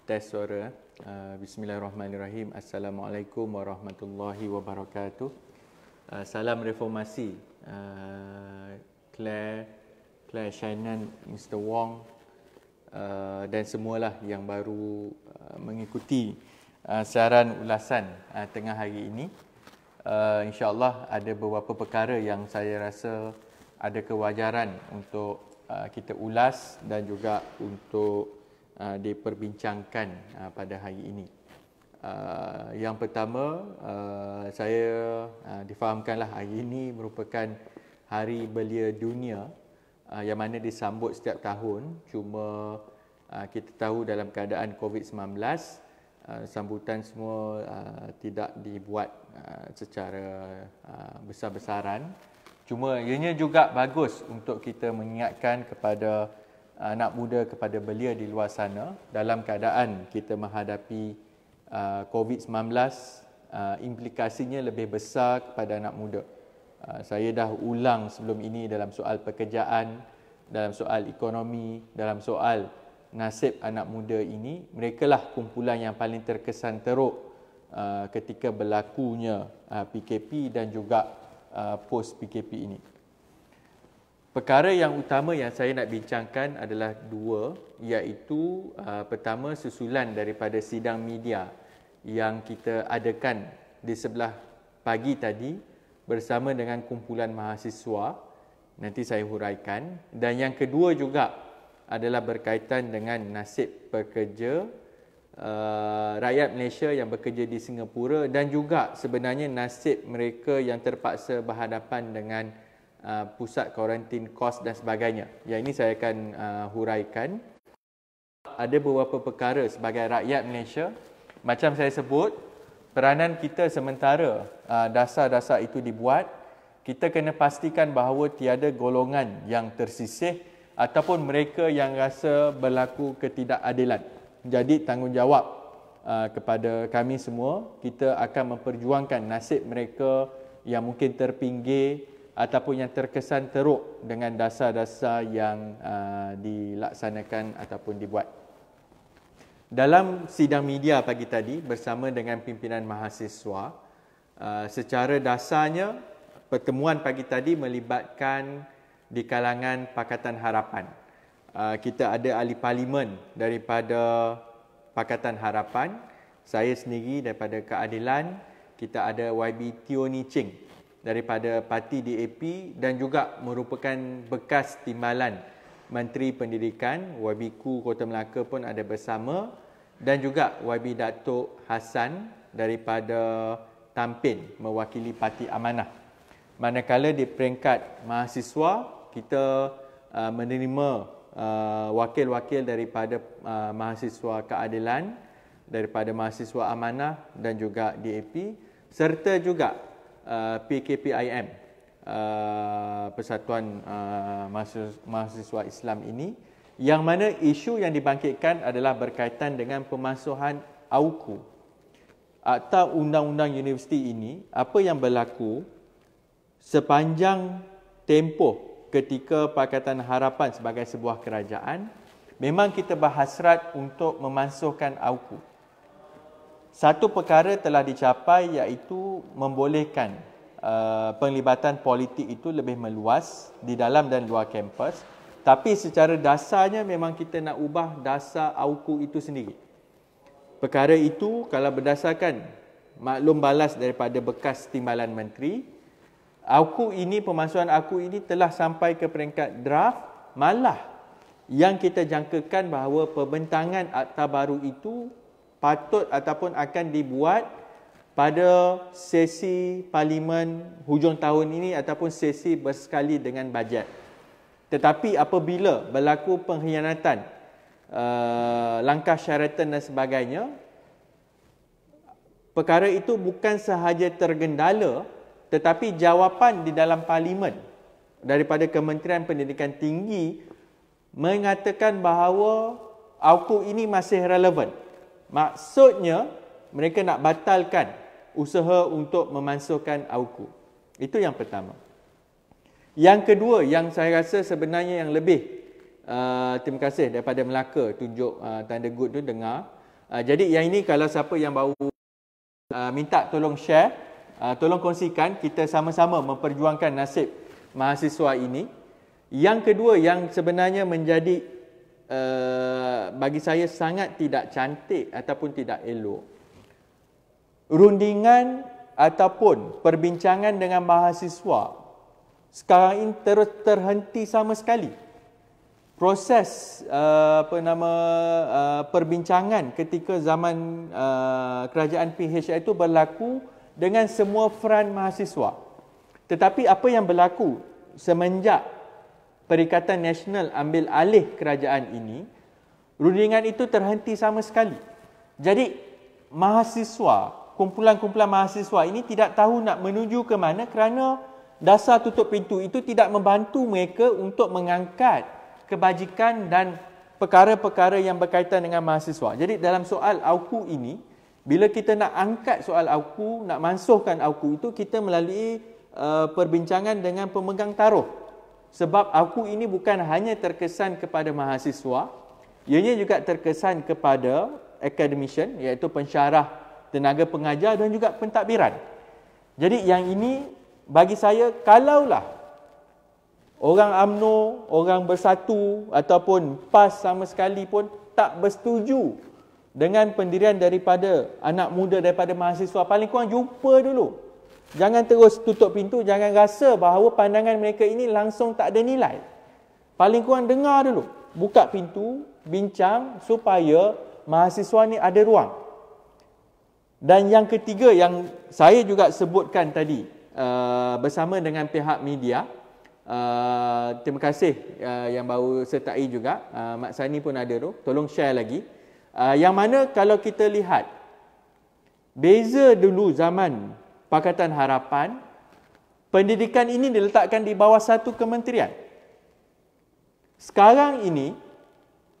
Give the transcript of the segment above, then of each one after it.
Tes suara. Bismillahirrahmanirrahim. Assalamualaikum warahmatullahi wabarakatuh. Salam reformasi. Claire Shannon, Mr. Wong dan semualah yang baru mengikuti siaran ulasan tengah hari ini. InsyaAllah ada beberapa perkara yang saya rasa ada kewajaran untuk kita ulas dan juga untuk diperbincangkan pada hari ini. Yang pertama, saya difahamkanlah hari ini merupakan Hari Belia Dunia yang mana disambut setiap tahun. Cuma kita tahu dalam keadaan COVID-19, sambutan semua tidak dibuat secara besar-besaran. Cuma ianya juga bagus untuk kita mengingatkan kepada anak muda, kepada belia di luar sana dalam keadaan kita menghadapi COVID-19, implikasinya lebih besar kepada anak muda. Saya dah ulang sebelum ini dalam soal pekerjaan, dalam soal ekonomi, dalam soal nasib anak muda ini. Mereka lah kumpulan yang paling terkesan teruk ketika berlakunya PKP dan juga post PKP ini. Perkara yang utama yang saya nak bincangkan adalah dua, iaitu pertama susulan daripada sidang media yang kita adakan di sebelah pagi tadi bersama dengan kumpulan mahasiswa. Nanti saya huraikan. Dan yang kedua juga adalah berkaitan dengan nasib pekerja rakyat Malaysia yang bekerja di Singapura dan juga sebenarnya nasib mereka yang terpaksa berhadapan dengan pusat kuarantin, kos dan sebagainya. Yang ini saya akan huraikan. Ada beberapa perkara sebagai rakyat Malaysia. Macam saya sebut, peranan kita sementara dasar-dasar itu dibuat, kita kena pastikan bahawa tiada golongan yang tersisih ataupun mereka yang rasa berlaku ketidakadilan. Jadi tanggungjawab kepada kami semua, kita akan memperjuangkan nasib mereka yang mungkin terpinggir ataupun yang terkesan teruk dengan dasar-dasar yang dilaksanakan ataupun dibuat. Dalam sidang media pagi tadi bersama dengan pimpinan mahasiswa, secara dasarnya pertemuan pagi tadi melibatkan di kalangan Pakatan Harapan. Kita ada ahli parlimen daripada Pakatan Harapan, saya sendiri daripada Keadilan, kita ada YB Teo Ni Ching daripada parti DAP dan juga merupakan bekas timbalan Menteri Pendidikan. YB Ku Kota Melaka pun ada bersama dan juga YB Datuk Hassan daripada Tampin mewakili Parti Amanah. Manakala di peringkat mahasiswa, kita menerima wakil-wakil daripada mahasiswa Keadilan, daripada mahasiswa Amanah dan juga DAP, serta juga PKPIM, Persatuan Mahasiswa Islam ini, yang mana isu yang dibangkitkan adalah berkaitan dengan pemansuhan AUKU, Akta Undang-Undang Universiti ini. Apa yang berlaku sepanjang tempoh ketika Pakatan Harapan sebagai sebuah kerajaan, memang kita berhasrat untuk memansuhkan AUKU. Satu perkara telah dicapai, iaitu membolehkan penglibatan politik itu lebih meluas di dalam dan luar kampus. Tapi secara dasarnya memang kita nak ubah dasar AUKU itu sendiri. Perkara itu kalau berdasarkan maklum balas daripada bekas timbalan menteri, AUKU ini, pemansuhan AUKU ini telah sampai ke peringkat draft, malah yang kita jangkakan bahawa pembentangan akta baru itu patut ataupun akan dibuat pada sesi parlimen hujung tahun ini ataupun sesi bersekali dengan bajet. Tetapi apabila berlaku pengkhianatan, langkah syaratan dan sebagainya, perkara itu bukan sahaja tergendala, tetapi jawapan di dalam parlimen daripada Kementerian Pendidikan Tinggi mengatakan bahawa AUKU ini masih relevan. Maksudnya, mereka nak batalkan usaha untuk memansuhkan AUKU. Itu yang pertama. Yang kedua, yang saya rasa sebenarnya yang lebih terima kasih daripada Melaka tunjuk tanda good tu dengar, Jadi yang ini kalau siapa yang baru minta tolong share, tolong kongsikan, kita sama-sama memperjuangkan nasib mahasiswa ini. Yang kedua yang sebenarnya menjadi bagi saya sangat tidak cantik ataupun tidak elok, rundingan ataupun perbincangan dengan mahasiswa sekarang ini terus terhenti sama sekali. Proses perbincangan ketika zaman kerajaan PHR itu berlaku dengan semua front mahasiswa. Tetapi apa yang berlaku semenjak Perikatan Nasional ambil alih kerajaan ini, rundingan itu terhenti sama sekali. Jadi mahasiswa, kumpulan-kumpulan mahasiswa ini tidak tahu nak menuju ke mana kerana dasar tutup pintu itu tidak membantu mereka untuk mengangkat kebajikan dan perkara-perkara yang berkaitan dengan mahasiswa. Jadi dalam soal AUKU ini, bila kita nak angkat soal AUKU, nak mansuhkan AUKU itu, kita melalui perbincangan dengan pemegang taruh. Sebab AUKU ini bukan hanya terkesan kepada mahasiswa, ianya juga terkesan kepada academician, iaitu pensyarah, tenaga pengajar dan juga pentadbiran. Jadi yang ini bagi saya, kalaulah orang UMNO, orang Bersatu ataupun PAS sama sekali pun tak bersetuju dengan pendirian daripada anak muda, daripada mahasiswa, paling kurang jumpa dulu. Jangan terus tutup pintu, jangan rasa bahawa pandangan mereka ini langsung tak ada nilai. Paling kurang dengar dulu, buka pintu, bincang supaya mahasiswa ni ada ruang. Dan yang ketiga yang saya juga sebutkan tadi, bersama dengan pihak media, terima kasih yang baru sertai juga, Mak Sani pun ada tu, tolong share lagi. Yang mana kalau kita lihat, beza dulu zaman Pakatan Harapan, pendidikan ini diletakkan di bawah satu kementerian. Sekarang ini,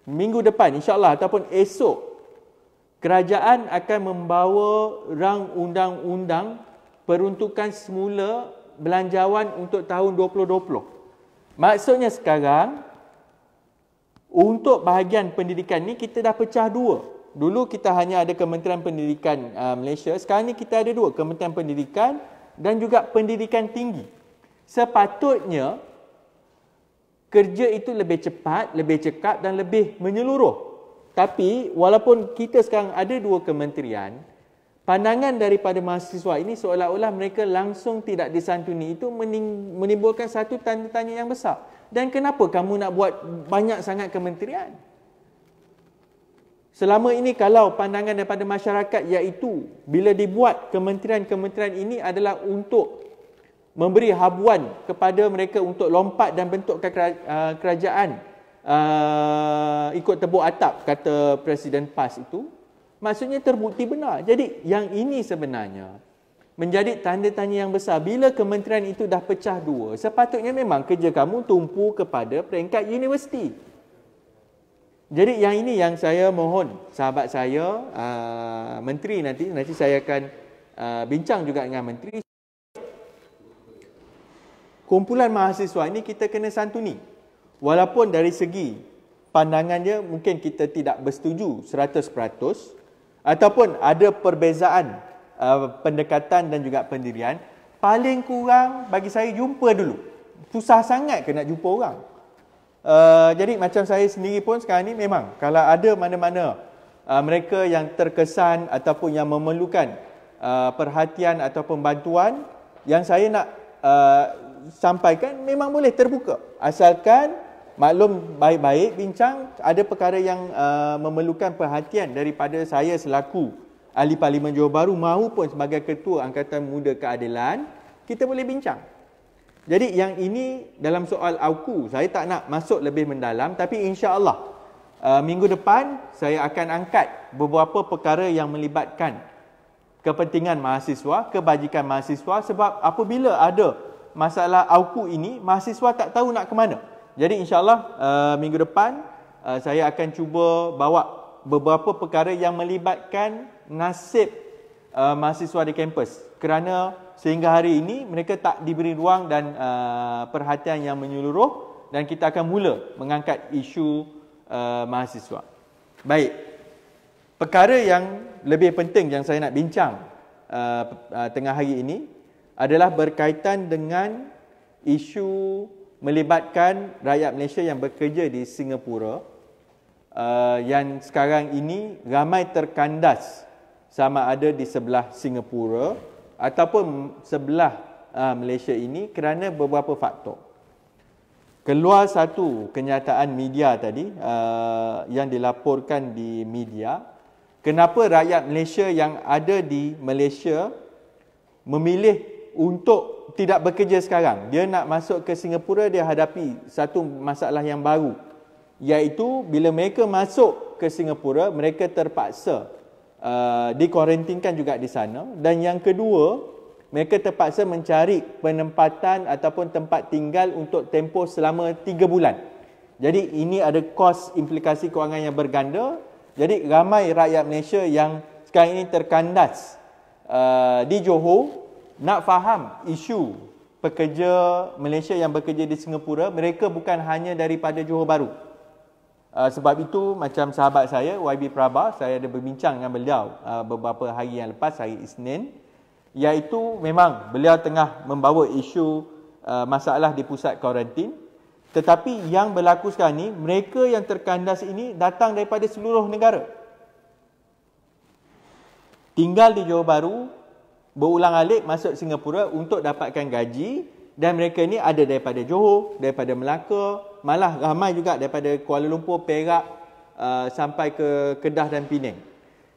minggu depan insyaAllah ataupun esok, kerajaan akan membawa rang undang-undang peruntukan semula belanjawan untuk tahun 2020. Maksudnya sekarang, untuk bahagian pendidikan ni kita dah pecah dua. Dulu kita hanya ada Kementerian Pendidikan Malaysia, sekarang ni kita ada dua, Kementerian Pendidikan dan juga Pendidikan Tinggi. Sepatutnya kerja itu lebih cepat, lebih cekap dan lebih menyeluruh. Tapi walaupun kita sekarang ada dua kementerian, pandangan daripada mahasiswa ini seolah-olah mereka langsung tidak disantuni, itu menimbulkan satu tanda tanya yang besar. Dan kenapa kamu nak buat banyak sangat kementerian? Selama ini kalau pandangan daripada masyarakat iaitu bila dibuat kementerian-kementerian ini adalah untuk memberi habuan kepada mereka untuk lompat dan bentuk kerajaan ikut tebuk atap, kata Presiden PAS itu, maksudnya terbukti benar. Jadi yang ini sebenarnya menjadi tanda tanya yang besar. Bila kementerian itu dah pecah dua, sepatutnya memang kerja kamu tumpu kepada peringkat universiti. Jadi yang ini yang saya mohon sahabat saya, menteri nanti saya akan bincang juga dengan menteri. Kumpulan mahasiswa ini kita kena santuni. Walaupun dari segi pandangannya mungkin kita tidak bersetuju 100%, ataupun ada perbezaan pendekatan dan juga pendirian, paling kurang bagi saya jumpa dulu. Susah sangat ke nak jumpa orang. Jadi macam saya sendiri pun sekarang ni memang kalau ada mana-mana mereka yang terkesan ataupun yang memerlukan perhatian ataupun bantuan, yang saya nak sampaikan memang boleh terbuka. Asalkan maklum baik-baik bincang, ada perkara yang memerlukan perhatian daripada saya selaku Ahli Parlimen Johor Bahru maupun sebagai Ketua Angkatan Muda Keadilan, kita boleh bincang. Jadi yang ini dalam soal AUKU, saya tak nak masuk lebih mendalam, tapi insya-Allah minggu depan saya akan angkat beberapa perkara yang melibatkan kepentingan mahasiswa, kebajikan mahasiswa, sebab apabila ada masalah AUKU ini, mahasiswa tak tahu nak ke mana. Jadi insya-Allah minggu depan saya akan cuba bawa beberapa perkara yang melibatkan nasib mahasiswa di kampus, kerana sehingga hari ini mereka tak diberi ruang dan perhatian yang menyeluruh, dan kita akan mula mengangkat isu mahasiswa. Baik. perkara yang lebih penting yang saya nak bincang tengah hari ini adalah berkaitan dengan isu melibatkan rakyat Malaysia yang bekerja di Singapura yang sekarang ini ramai terkandas sama ada di sebelah Singapura ataupun sebelah Malaysia ini kerana beberapa faktor. Keluar satu kenyataan media tadi yang dilaporkan di media, kenapa rakyat Malaysia yang ada di Malaysia memilih untuk tidak bekerja sekarang. Dia nak masuk ke Singapura, dia hadapi satu masalah yang baru, iaitu bila mereka masuk ke Singapura, mereka terpaksa dikuarantinkan juga di sana. Dan yang kedua, mereka terpaksa mencari penempatan ataupun tempat tinggal untuk tempoh selama 3 bulan. Jadi ini ada kos implikasi kewangan yang berganda. Jadi ramai rakyat Malaysia yang sekarang ini terkandas di Johor nak faham isu pekerja Malaysia yang bekerja di Singapura. Mereka bukan hanya daripada Johor Bahru. Sebab itu macam sahabat saya YB Prabha, saya ada berbincang dengan beliau beberapa hari yang lepas, hari Isnin, iaitu memang beliau tengah membawa isu masalah di pusat kuarantin. Tetapi yang berlaku sekarang ni, mereka yang terkandas ini datang daripada seluruh negara. Tinggal di Johor Bahru, berulang-alik masuk Singapura untuk dapatkan gaji, dan mereka ni ada daripada Johor, daripada Melaka, malah ramai juga daripada Kuala Lumpur, Perak, sampai ke Kedah dan Penang.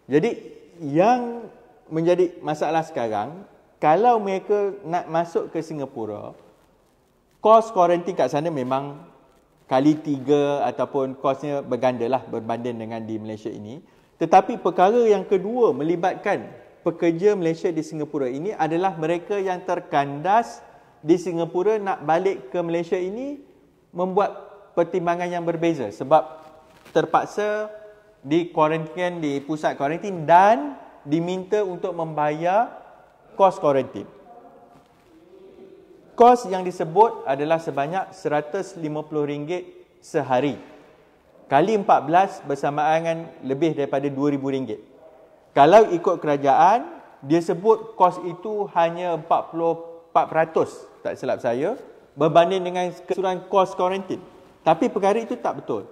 Jadi yang menjadi masalah sekarang, kalau mereka nak masuk ke Singapura, kos kuarantin kat sana memang kali 3 ataupun kosnya berganda lah berbanding dengan di Malaysia ini. Tetapi perkara yang kedua melibatkan pekerja Malaysia di Singapura ini adalah mereka yang terkandas di Singapura nak balik ke Malaysia ini membuat pertimbangan yang berbeza sebab terpaksa dikuarantin di pusat kuarantin dan diminta untuk membayar kos kuarantin. Kos yang disebut adalah sebanyak RM150 sehari. Kali 14 bersamaan dengan lebih daripada RM2,000. Kalau ikut kerajaan, dia sebut kos itu hanya 44%, tak silap saya, berbanding dengan keseluruhan kos kuarantin. Tapi perkara itu tak betul.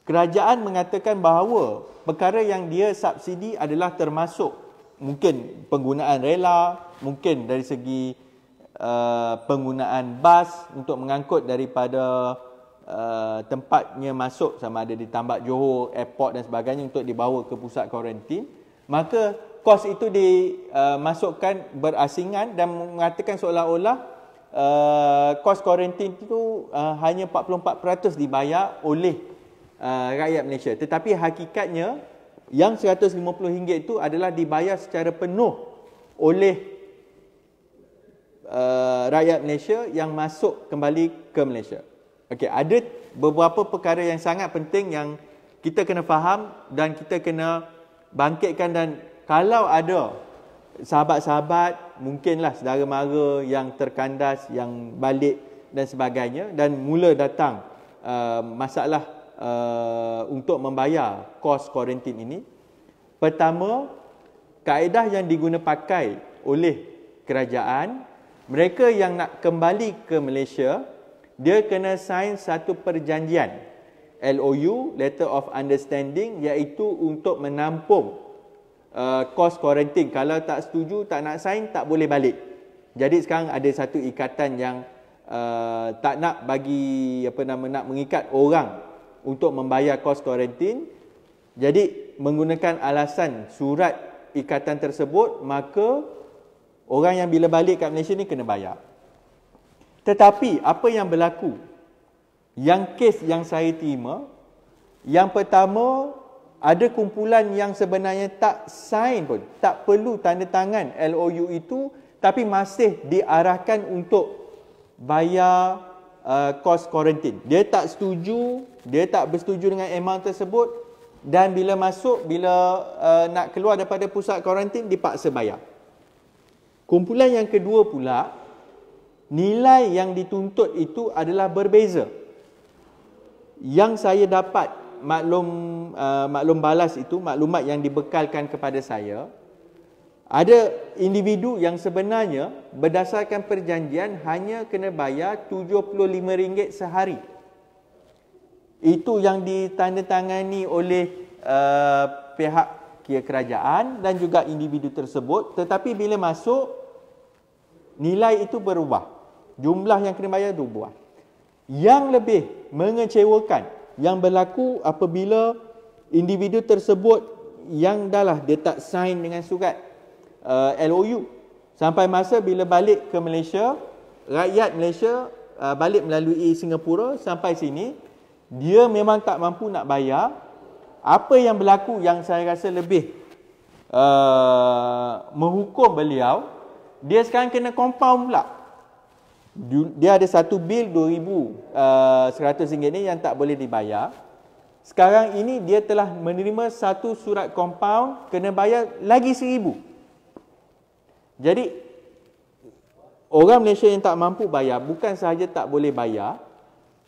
Kerajaan mengatakan bahawa perkara yang dia subsidi adalah termasuk mungkin penggunaan rela, mungkin dari segi penggunaan bas untuk mengangkut daripada tempatnya masuk sama ada di Tambak Johor, airport dan sebagainya untuk dibawa ke pusat kuarantin. Maka kos itu dimasukkan berasingan dan mengatakan seolah-olah kos kuarantin itu hanya 44% dibayar oleh rakyat Malaysia. Tetapi hakikatnya yang RM150 itu adalah dibayar secara penuh oleh rakyat Malaysia yang masuk kembali ke Malaysia. Okey, ada beberapa perkara yang sangat penting yang kita kena faham dan kita kena bangkitkan. Dan kalau ada sahabat-sahabat, mungkinlah saudara mara yang terkandas, yang balik dan sebagainya, dan mula datang masalah untuk membayar kos kuarantin ini. Pertama, kaedah yang diguna pakai oleh kerajaan, mereka yang nak kembali ke Malaysia, dia kena sign satu perjanjian LOU, Letter of Understanding, iaitu untuk menampung kos kuarantin. Kalau tak setuju, tak nak sign, tak boleh balik. Jadi sekarang ada satu ikatan yang tak nak bagi nak mengikat orang untuk membayar kos kuarantin. Jadi menggunakan alasan surat ikatan tersebut, maka orang yang bila balik kat Malaysia ni kena bayar. Tetapi apa yang berlaku? Yang kes yang saya terima, yang pertama, ada kumpulan yang sebenarnya tak sign pun, tak perlu tanda tangan LOU itu, tapi masih diarahkan untuk bayar kos kuarantin. Dia tak setuju, dia tak bersetuju dengan amount tersebut, dan bila masuk, bila nak keluar daripada pusat kuarantin, dipaksa bayar. Kumpulan yang kedua pula, nilai yang dituntut itu adalah berbeza. Yang saya dapat maklum balas itu, maklumat yang dibekalkan kepada saya, ada individu yang sebenarnya berdasarkan perjanjian hanya kena bayar RM75 sehari. Itu yang ditandatangani oleh pihak kerajaan dan juga individu tersebut. Tetapi bila masuk, nilai itu berubah. Jumlah yang kena bayar berubah. Yang lebih mengecewakan yang berlaku apabila individu tersebut yang dia tak sign dengan surat LOU. Sampai masa bila balik ke Malaysia, rakyat Malaysia balik melalui Singapura sampai sini, dia memang tak mampu nak bayar. Apa yang berlaku yang saya rasa lebih menghukum beliau, dia sekarang kena compound pula. Dia ada satu bil RM2,100 ni yang tak boleh dibayar. Sekarang ini dia telah menerima satu surat compound kena bayar lagi RM1,000. Jadi orang Malaysia yang tak mampu bayar bukan sahaja tak boleh bayar,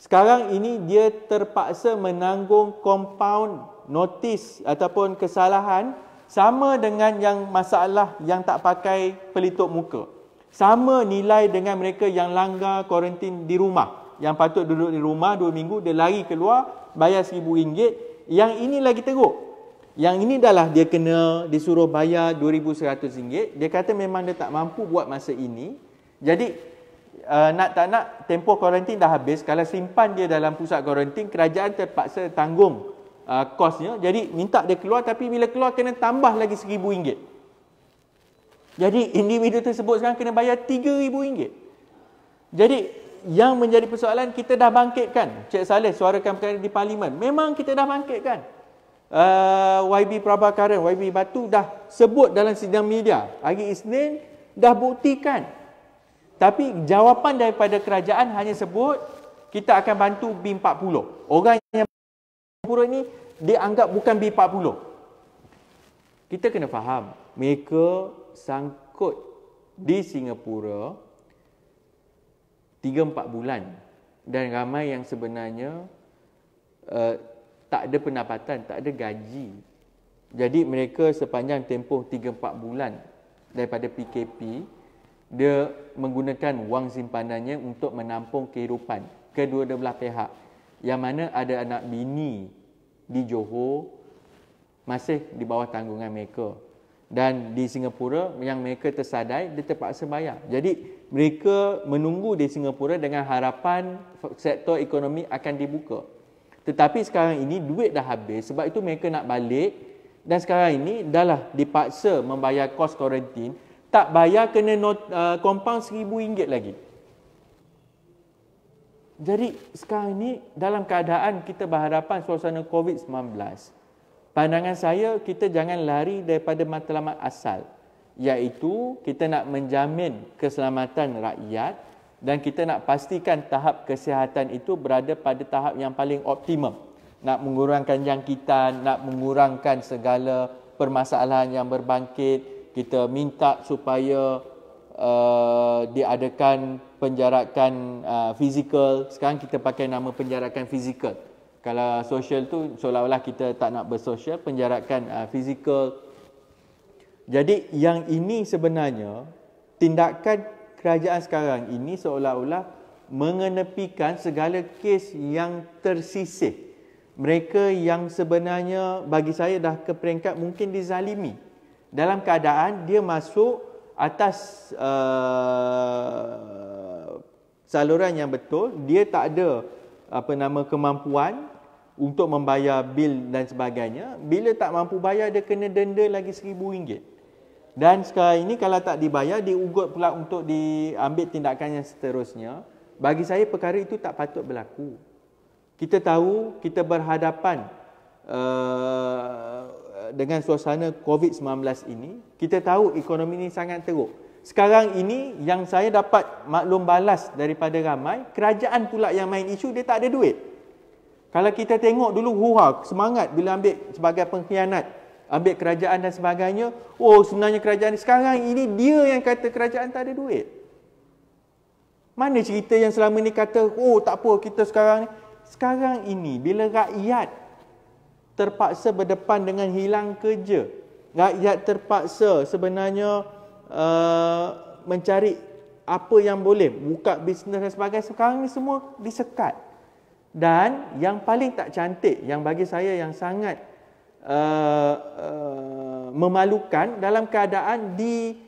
sekarang ini dia terpaksa menanggung compound notis ataupun kesalahan sama dengan yang masalah yang tak pakai pelitup muka. Sama nilai dengan mereka yang langgar kuarantin di rumah. Yang patut duduk di rumah 2 minggu, dia lari keluar bayar RM1,000. Yang ini lagi teruk. Yang ini dia kena disuruh bayar RM2,100. Dia kata memang dia tak mampu buat masa ini. Jadi nak tak nak tempoh kuarantin dah habis. Kalau simpan dia dalam pusat kuarantin, kerajaan terpaksa tanggung kosnya. Jadi minta dia keluar, tapi bila keluar kena tambah lagi RM1,000. Jadi individu tersebut sekarang kena bayar RM3,000. Jadi yang menjadi persoalan, kita dah bangkitkan. Cik Saleh suarakan perkara di Parlimen. Memang kita dah bangkitkan. YB Prabhakaran, YB Batu dah sebut dalam sidang media. Hari Isnin dah buktikan. Tapi jawapan daripada kerajaan hanya sebut kita akan bantu B40. Orang yang Singapura ni dianggap bukan B40. Kita kena faham, mereka sangkut di Singapura 3-4 bulan dan ramai yang sebenarnya tak ada pendapatan, tak ada gaji. Jadi mereka sepanjang tempoh 3-4 bulan daripada PKP, dia menggunakan wang simpanannya untuk menampung kehidupan kedua-dua belah pihak. Yang mana ada anak bini di Johor masih di bawah tanggungan mereka. Dan di Singapura yang mereka tersadai, dia terpaksa bayar. Jadi mereka menunggu di Singapura dengan harapan sektor ekonomi akan dibuka. Tetapi sekarang ini duit dah habis, sebab itu mereka nak balik. Dan sekarang ini dah dipaksa membayar kos kuarantin. Tak bayar kena compound RM1,000 lagi. Jadi sekarang ini dalam keadaan kita berhadapan suasana COVID-19. Pandangan saya, kita jangan lari daripada matlamat asal. Iaitu kita nak menjamin keselamatan rakyat dan kita nak pastikan tahap kesihatan itu berada pada tahap yang paling optimum. Nak mengurangkan jangkitan, nak mengurangkan segala permasalahan yang berbangkit. Kita minta supaya diadakan penjarakan fizikal. Sekarang kita pakai nama penjarakan fizikal. Kalau sosial tu seolah-olah kita tak nak bersosial, penjarakan fizikal. Jadi yang ini sebenarnya tindakan kerajaan sekarang ini seolah-olah mengenepikan segala kes yang tersisih. Mereka yang sebenarnya bagi saya dah ke peringkat mungkin dizalimi. Dalam keadaan dia masuk atas saluran yang betul, dia tak ada kemampuan untuk membayar bil dan sebagainya. Bila tak mampu bayar, dia kena denda lagi RM1,000. Dan sekarang ini kalau tak dibayar, diugut pula untuk diambil tindakan yang seterusnya. Bagi saya perkara itu tak patut berlaku. Kita tahu kita berhadapan dengan suasana COVID-19 ini. Kita tahu ekonomi ini sangat teruk. Sekarang ini yang saya dapat maklum balas daripada ramai, kerajaan pula yang main isu dia tak ada duit. Kalau kita tengok dulu semangat bila ambil sebagai pengkhianat, ambil kerajaan dan sebagainya. Oh, sebenarnya kerajaan sekarang ini dia yang kata kerajaan tak ada duit. Mana cerita yang selama ni kata, oh tak apa kita sekarang ni. Sekarang ini bila rakyat terpaksa berdepan dengan hilang kerja. Rakyat terpaksa sebenarnya mencari apa yang boleh, buka bisnes dan sebagainya. Sekarang ni semua disekat. Dan yang paling tak cantik, yang bagi saya yang sangat memalukan, dalam keadaan di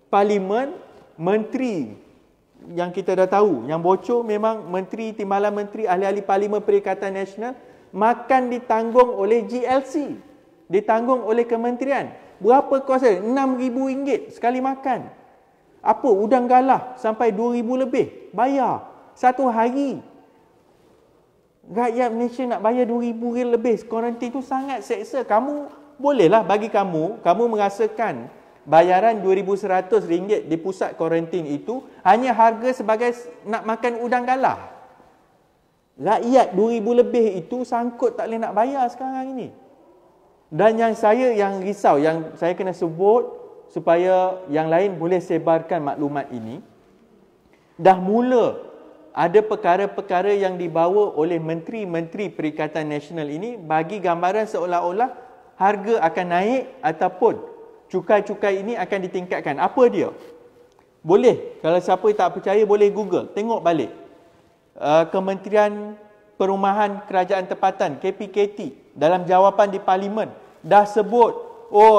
Parlimen, menteri yang kita dah tahu, yang bocor memang menteri, timbalan menteri, ahli-ahli Parlimen Perikatan Nasional, makan ditanggung oleh GLC, ditanggung oleh kementerian. Berapa kos dia? RM6,000 sekali makan. Apa? Udang galah sampai RM2,000 lebih. Bayar. Satu hari. Rakyat Malaysia nak bayar RM2,000 lebih. Kuarantin tu sangat seksa. Kamu, bolehlah bagi kamu merasakan bayaran RM2,100 di pusat kuarantin itu hanya harga sebagai nak makan udang galah. Rakyat RM2,000 lebih itu sangkut tak boleh nak bayar sekarang ini. Dan yang risau, yang saya kena sebut supaya yang lain boleh sebarkan maklumat ini, dah mula ada perkara-perkara yang dibawa oleh menteri-menteri Perikatan Nasional ini bagi gambaran seolah-olah harga akan naik ataupun cukai-cukai ini akan ditingkatkan. Apa dia? Boleh, kalau siapa tak percaya boleh Google, tengok balik. Kementerian Perumahan Kerajaan Tempatan, KPKT, dalam jawapan di Parlimen dah sebut,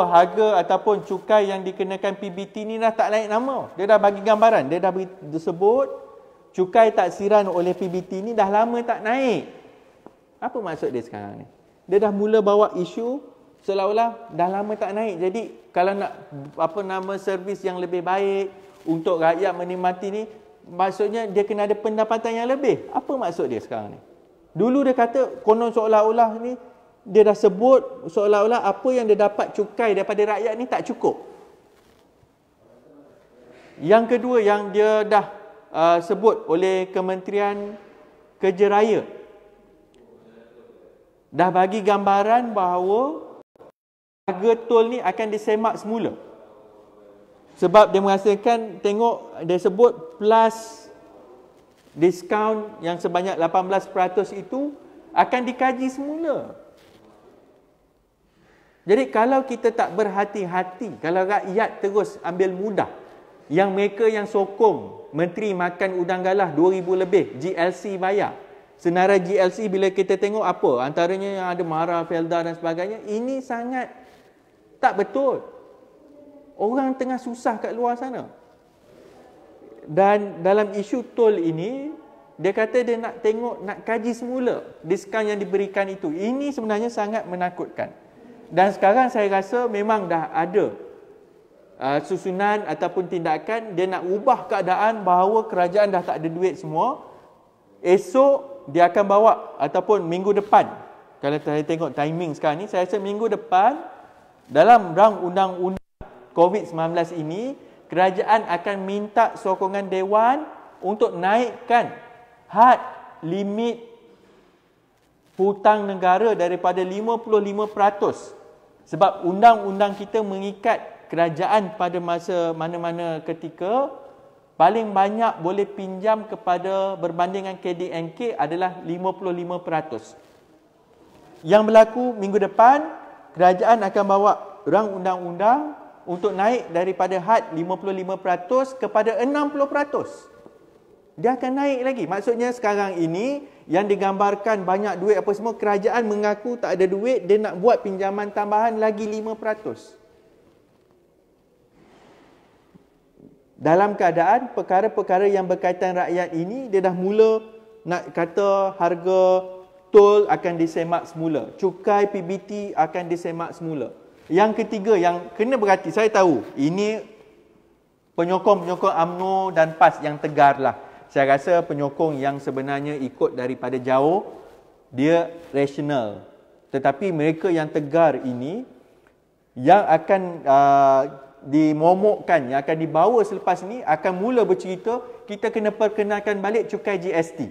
harga ataupun cukai yang dikenakan PBT ni dah tak naik nama. Dia dah bagi gambaran, dia dah sebut cukai taksiran oleh PBT ni dah lama tak naik. Apa maksud dia sekarang ni? Dia dah mula bawa isu seolah-olah dah lama tak naik. Jadi kalau nak servis yang lebih baik untuk rakyat menikmati ni, maksudnya dia kena ada pendapatan yang lebih. Apa maksud dia sekarang ni? Dulu dia kata konon seolah-olah ni, dia dah sebut seolah-olah apa yang dia dapat cukai daripada rakyat ni tak cukup. Yang kedua yang dia dah sebut oleh Kementerian Kerja Raya, dah bagi gambaran bahawa harga tol ni akan disemak semula. Sebab dia merasakan, tengok dia sebut plus diskaun yang sebanyak 18% itu akan dikaji semula. Jadi kalau kita tak berhati-hati, kalau rakyat terus ambil mudah, yang mereka yang sokong menteri makan udang galah 2,000 lebih, GLC bayar. Senarai GLC bila kita tengok apa, antaranya yang ada Mara, Felda dan sebagainya, ini sangat tak betul. Orang tengah susah kat luar sana. Dan dalam isu tol ini, dia kata dia nak tengok, nak kaji semula diskaun yang diberikan itu. Ini sebenarnya sangat menakutkan. Dan sekarang saya rasa memang dah ada susunan ataupun tindakan dia nak ubah keadaan bahawa kerajaan dah tak ada duit semua. Esok dia akan bawa ataupun minggu depan, kalau saya tengok timing sekarang ni, saya rasa minggu depan dalam rang undang-undang COVID-19 ini, kerajaan akan minta sokongan Dewan untuk naikkan had limit hutang negara daripada 55%. Sebab undang-undang kita mengikat kerajaan pada masa mana-mana ketika paling banyak boleh pinjam kepada berbandingan KDNK adalah 55%. Yang berlaku minggu depan, kerajaan akan bawa rang undang-undang untuk naik daripada had 55% kepada 60%. Dia akan naik lagi. Maksudnya sekarang ini yang digambarkan banyak duit apa semua, kerajaan mengaku tak ada duit, dia nak buat pinjaman tambahan lagi 5%. Dalam keadaan perkara-perkara yang berkaitan rakyat ini, dia dah mula nak kata harga tol akan disemak semula, cukai PBT akan disemak semula. Yang ketiga yang kena berhati, saya tahu ini penyokong-penyokong UMNO dan PAS yang tegar lah. Saya rasa penyokong yang sebenarnya ikut daripada jauh, dia rasional. Tetapi mereka yang tegar ini, yang akan dimomokkan, yang akan dibawa selepas ini, akan mula bercerita, kita kena perkenalkan balik cukai GST.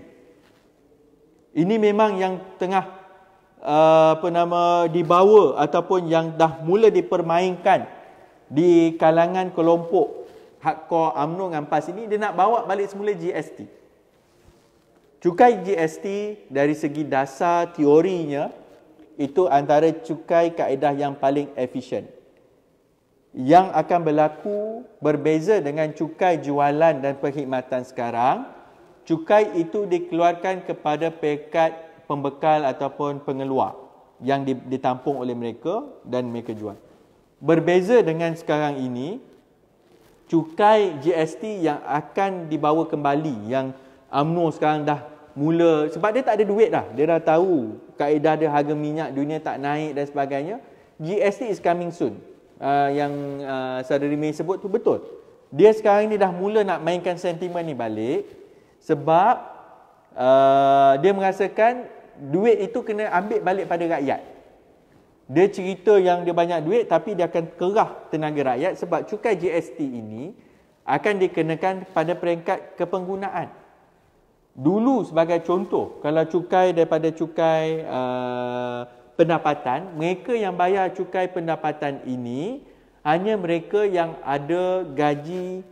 Ini memang yang tengah dibawa ataupun yang dah mula dipermainkan di kalangan kelompok hardcore UMNO dengan PAS ini. Dia nak bawa balik semula GST. Cukai GST dari segi dasar teorinya itu antara cukai kaedah yang paling efisien. Yang akan berlaku berbeza dengan cukai jualan dan perkhidmatan sekarang, cukai itu dikeluarkan kepada peringkat pembekal ataupun pengeluar yang ditampung oleh mereka dan mereka jual. Berbeza dengan sekarang ini, cukai GST yang akan dibawa kembali, yang UMNO sekarang dah mula, sebab dia tak ada duit dah, dia dah tahu kaedah dia, harga minyak dunia tak naik dan sebagainya. GST is coming soon. Yang Saudari May sebut tu betul. Dia sekarang ni dah mula nak mainkan sentimen ni balik, sebab dia merasakan duit itu kena ambil balik pada rakyat. Dia cerita yang dia banyak duit, tapi dia akan kerah tenaga rakyat, sebab cukai GST ini akan dikenakan pada peringkat kepenggunaan. Dulu sebagai contoh, kalau cukai daripada cukai pendapatan, mereka yang bayar cukai pendapatan ini hanya mereka yang ada gaji,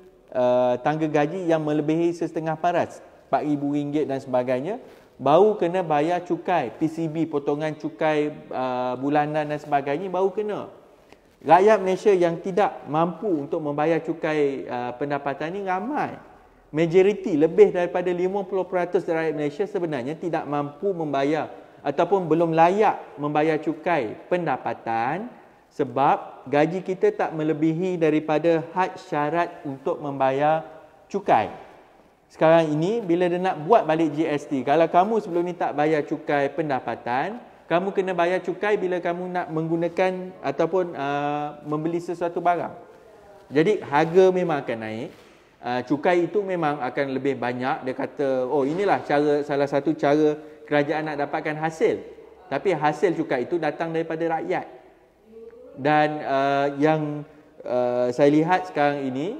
tangga gaji yang melebihi setengah paras, RM4,000 dan sebagainya, baru kena bayar cukai PCB, potongan cukai bulanan dan sebagainya, baru kena. Rakyat Malaysia yang tidak mampu untuk membayar cukai pendapatan ini ramai. Majoriti, lebih daripada 50% rakyat Malaysia sebenarnya tidak mampu membayar ataupun belum layak membayar cukai pendapatan, sebab gaji kita tak melebihi daripada had syarat untuk membayar cukai. Sekarang ini bila dia nak buat balik GST, kalau kamu sebelum ni tak bayar cukai pendapatan, kamu kena bayar cukai bila kamu nak menggunakan ataupun membeli sesuatu barang. Jadi harga memang akan naik. Cukai itu memang akan lebih banyak. Dia kata, oh inilah salah satu cara kerajaan nak dapatkan hasil. Tapi hasil cukai itu datang daripada rakyat. Dan yang saya lihat sekarang ini,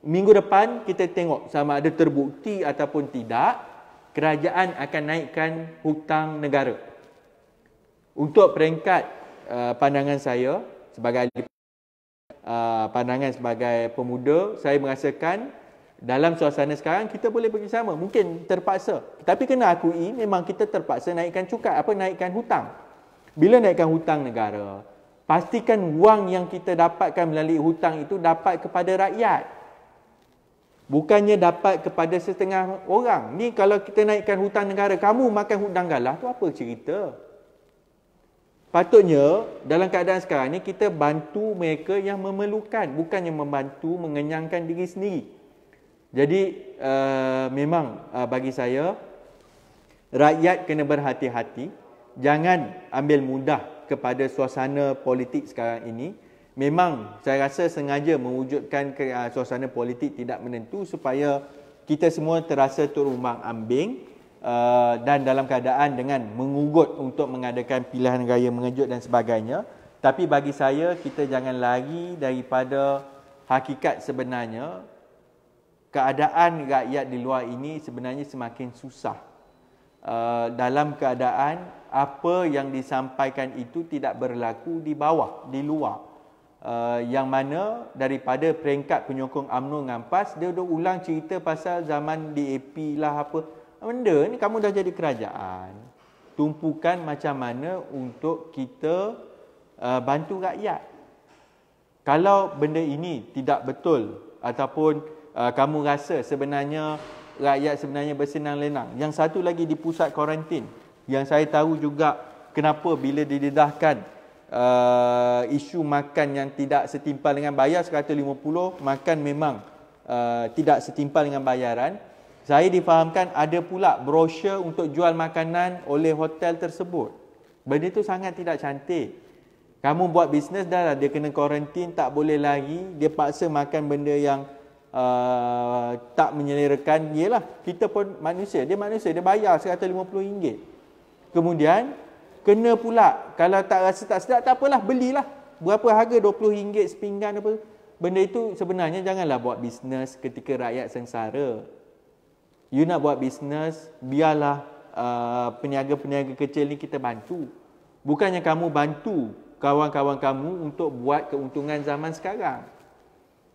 minggu depan kita tengok sama ada terbukti ataupun tidak, kerajaan akan naikkan hutang negara. Untuk peringkat pandangan saya sebagai ahli, pandangan sebagai pemuda, saya merasakan dalam suasana sekarang kita boleh bekerjasama, mungkin terpaksa, tapi kena akui memang kita terpaksa naikkan cukai, naikkan hutang. Bila naikkan hutang negara, pastikan wang yang kita dapatkan melalui hutang itu dapat kepada rakyat, bukannya dapat kepada setengah orang. Ni kalau kita naikkan hutang negara, kamu makan hutang galah tu apa cerita? Patutnya dalam keadaan sekarang ni kita bantu mereka yang memerlukan, bukannya membantu mengenyangkan diri sendiri. Jadi memang bagi saya, rakyat kena berhati-hati, jangan ambil mudah kepada suasana politik sekarang ini. Memang saya rasa sengaja mewujudkan suasana politik tidak menentu supaya kita semua terasa terumbang-ambing dan dalam keadaan dengan mengugut untuk mengadakan pilihan raya mengejut dan sebagainya. Tapi bagi saya, kita jangan lari daripada hakikat sebenarnya. Keadaan rakyat di luar ini sebenarnya semakin susah. Dalam keadaan apa yang disampaikan itu tidak berlaku di bawah, di luar. Yang mana daripada peringkat penyokong UMNO dengan PAS, dia dah ulang cerita pasal zaman DAP lah apa. Benda ni kamu dah jadi kerajaan. Tumpukan macam mana untuk kita bantu rakyat. Kalau benda ini tidak betul ataupun kamu rasa sebenarnya rakyat sebenarnya bersenang lenang. Yang satu lagi di pusat kuarantin, yang saya tahu juga kenapa bila didedahkan isu makan yang tidak setimpal dengan bayar 150, makan memang tidak setimpal dengan bayaran. Saya difahamkan ada pula brosur untuk jual makanan oleh hotel tersebut. Benda itu sangat tidak cantik. Kamu buat bisnes dah lah, dia kena kuarantin, tak boleh lagi, dia paksa makan benda yang tak menyelerakan. Yelah, kita pun manusia, dia bayar RM150. Kemudian kena pula, kalau tak rasa tak sedap, tak apalah, belilah. Berapa harga? RM20 sepinggan apa. Benda itu sebenarnya janganlah buat bisnes ketika rakyat sengsara. You nak buat bisnes, biarlah peniaga-peniaga kecil ni kita bantu. Bukannya kamu bantu kawan-kawan kamu untuk buat keuntungan zaman sekarang.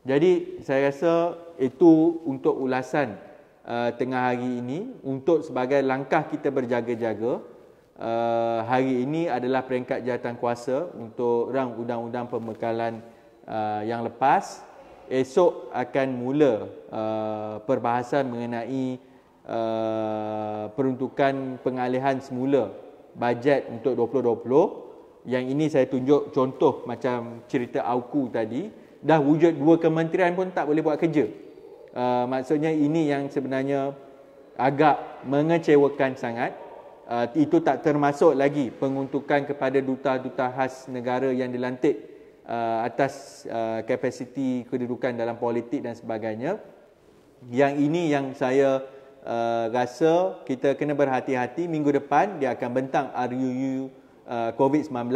Jadi saya rasa itu untuk ulasan tengah hari ini, untuk sebagai langkah kita berjaga-jaga. hari ini adalah peringkat jawatankuasa untuk rang undang-undang pembekalan yang lepas. Esok akan mula perbahasan mengenai peruntukan pengalihan semula bajet untuk 2020. Yang ini saya tunjuk contoh macam cerita AUKU tadi. Dah wujud 2 kementerian pun tak boleh buat kerja. Maksudnya ini yang sebenarnya agak mengecewakan sangat. Itu tak termasuk lagi penguntukan kepada duta-duta khas negara yang dilantik atas kapasiti kedudukan dalam politik dan sebagainya. Yang ini yang saya rasa kita kena berhati-hati. Minggu depan dia akan bentang RUU COVID-19.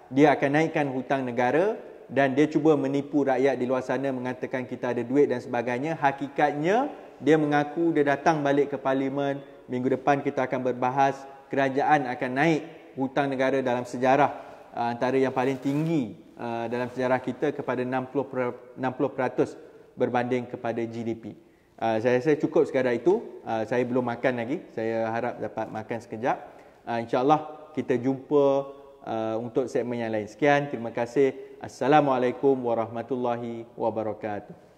Dia akan naikkan hutang negara dan dia cuba menipu rakyat di luar sana mengatakan kita ada duit dan sebagainya. Hakikatnya dia mengaku dia datang balik ke parlimen. Minggu depan kita akan berbahas kerajaan akan naik hutang negara dalam sejarah antara yang paling tinggi dalam sejarah kita kepada 60% berbanding kepada GDP. Saya rasa cukup sekadar itu. Saya belum makan lagi. Saya harap dapat makan sekejap. InsyaAllah kita jumpa untuk segmen yang lain. Sekian, terima kasih. Assalamualaikum warahmatullahi wabarakatuh.